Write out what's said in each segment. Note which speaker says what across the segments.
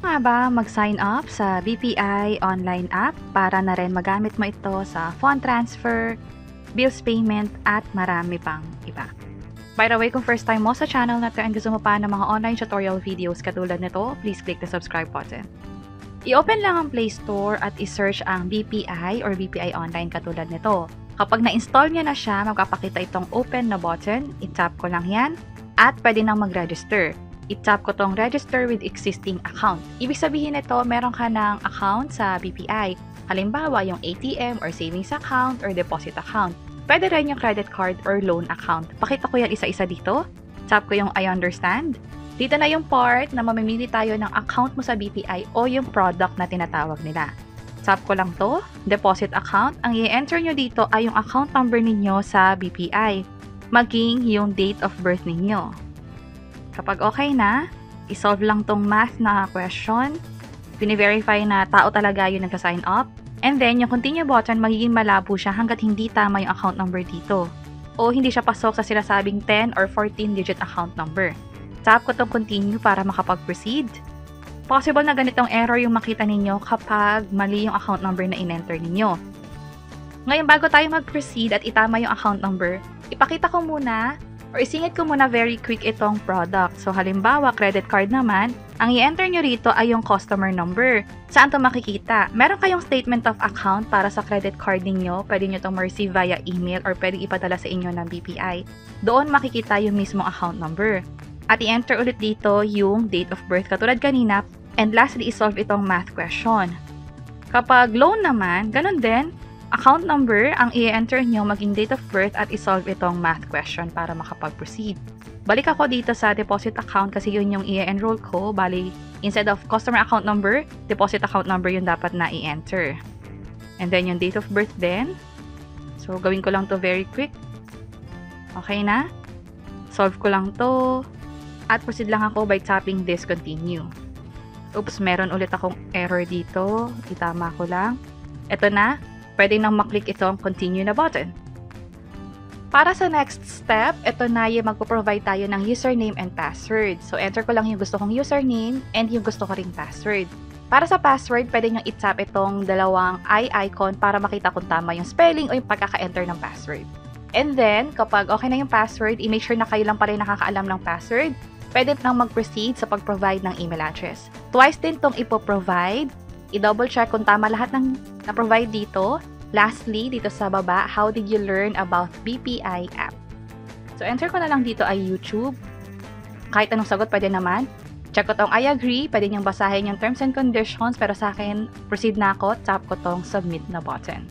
Speaker 1: nga ba mag-sign up sa BPI online app para na rin magamit mo ito sa fund transfer, bills payment, at marami pang iba? By the way, kung first time mo sa channel na to and gusto mo pa ng mga online tutorial videos katulad nito, please click the subscribe button. I-open lang ang Play Store at i-search ang BPI or BPI Online katulad nito. Kapag na-install niya na siya, magpapakita itong open na button. I-tap ko lang yan at pwede nang mag-register. I-tap ko tong register with existing account. Ibig sabihin nito, meron ka ng account sa BPI. Halimbawa, yung ATM or savings account or deposit account. Pwede rin yung credit card or loan account. Pakita ko yan isa-isa dito. Tap ko yung I understand. Dito na yung part na mamimili tayo ng account mo sa BPI o yung product na tinatawag nila. Tap ko lang to, deposit account. Ang i-enter nyo dito ay yung account number ninyo sa BPI, maging yung date of birth ninyo. Kapag okay na, isolve lang tong math na question. Pini-verify na tao talaga yung nagka-sign up. And then, yung continue button, magiging malabo siya hanggat hindi tama yung account number dito. O hindi siya pasok sa sinasabing 10 or 14-digit account number. Tap ko tong continue para makapag-proceed. Possible na ganitong error yung makita ninyo kapag mali yung account number na in-enter ninyo. Ngayon, bago tayo mag-proceed at itama yung account number, ipakita ko muna or isingit ko muna very quick itong product. So, halimbawa, credit card naman, ang i-enter nyo rito ay yung customer number. Saan to makikita? Meron kayong statement of account para sa credit card ninyo. Pwede nyo itong ma-receive via email or pwede ipadala sa inyo ng BPI. Doon makikita yung mismong account number. At i-enter ulit dito yung date of birth katulad kanina. And lastly, isolve itong math question. Kapag loan naman, ganun din. Account number, ang i-enter nyo maging date of birth at isolve itong math question para makapag-proceed. Balik ako dito sa deposit account kasi yun yung i-enroll ko. Bali, instead of customer account number, deposit account number yung dapat na i-enter. And then yung date of birth din. So, gawin ko lang to very quick. Okay na? Solve ko lang to. At proceed lang ako by tapping this continue. Oops, meron ulit akong error dito. Itama ko lang. Ito na. Pwede nang maklik itong continue na button. Para sa next step, ito na yung magpo-provide tayo ng username and password. So, enter ko lang yung gusto kong username and yung gusto ko ring password. Para sa password, pwede nyo i-tap itong dalawang eye icon para makita kung tama yung spelling o yung pagkaka-enter ng password. And then, kapag okay na yung password, i-make sure na kayo lang pala nakakaalam ng password. Pwede nang mag-proceed sa pag-provide ng email address. Twice din itong ipo-provide. I-double check kung tama lahat ng na-provide dito. Lastly, dito sa baba, how did you learn about BPI app? So, enter ko na lang dito ay YouTube. Kahit anong sagot, pwede naman. Check ko tong I agree. Pwede niyong basahin yung terms and conditions. Pero sa akin, proceed na ako. Tap ko tong submit na button.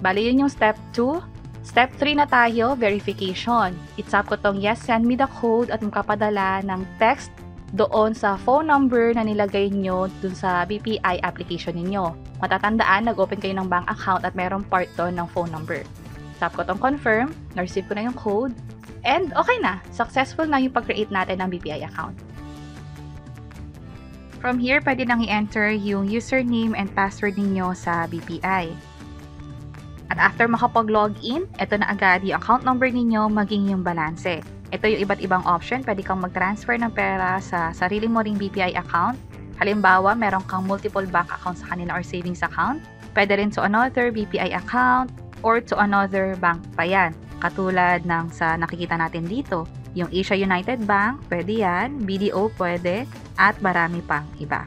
Speaker 1: Bali, yun yung step 2. Step 3 na tayo, verification. I-tap ko tong yes, send me the code at makapadala ng text doon sa phone number na nilagay nyo dun sa BPI application ninyo. Matatandaan, nag-open kayo ng bank account at merong part doon ng phone number. Tap ko tong confirm, na-receive ko na yung code, and okay na, successful na yung pag-create natin ng BPI account. From here, pwede nang i-enter yung username and password ninyo sa BPI. At after makapag-login, ito na agad yung account number ninyo maging yung balanse. Ito yung iba't ibang option. Pwede kang mag-transfer ng pera sa sarili mo ring BPI account. Halimbawa, meron kang multiple bank account sa kanila or savings account. Pwede rin to another BPI account or to another bank pa yan. Katulad ng sa nakikita natin dito. Yung Asia United Bank, pwede yan. BDO pwede. At marami pang iba.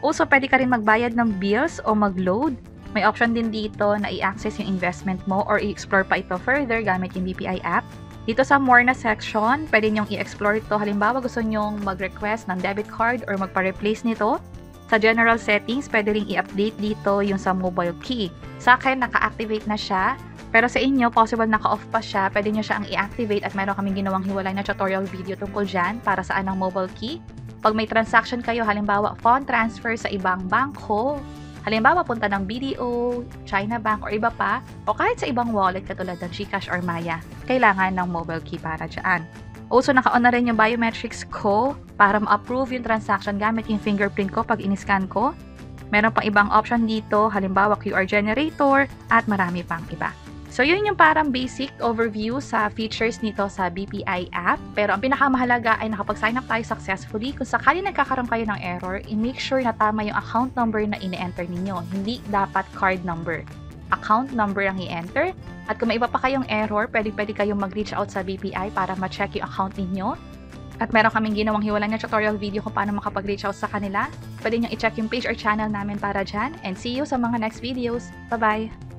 Speaker 1: Also, pwede ka rin magbayad ng bills o mag-load. May option din dito na i-access yung investment mo or i-explore pa ito further gamit yung BPI app. Dito sa more na section, pwede nyong i-explore ito. Halimbawa, gusto nyong mag-request ng debit card or magpa-replace nito. Sa general settings, pwede ring i-update dito yung sa mobile key. Sa akin, naka-activate na siya. Pero sa inyo, possible naka-off pa siya. Pwede nyo siyang i-activate at meron kaming ginawang hiwalay na tutorial video tungkol dyan para saan ang mobile key. Pag may transaction kayo, halimbawa, fund transfer sa ibang bangko, halimbawa, punta ng BDO, China Bank, or iba pa, o kahit sa ibang wallet katulad ng GCash or Maya, kailangan ng mobile key para dyan. Also, naka-on na rin yung biometrics ko para ma-approve yung transaction gamit yung fingerprint ko pag in-scan ko. Meron pang ibang option dito, halimbawa QR generator, at marami pang iba. So, yun yung parang basic overview sa features nito sa BPI app. Pero ang pinakamahalaga ay nakapag-sign up tayo successfully. Kung sakali nagkakaroon kayo ng error, i-make sure na tama yung account number na ine-enter ninyo. Hindi dapat card number. Account number ang i-enter. At kung may iba pa kayong error, pwede kayong mag-reach out sa BPI para ma-check yung account ninyo. At meron kaming ginawang hiwalan na tutorial video kung paano makapag-reach out sa kanila. Pwede nyo i-check yung page or channel namin para dyan. And see you sa mga next videos. Bye-bye!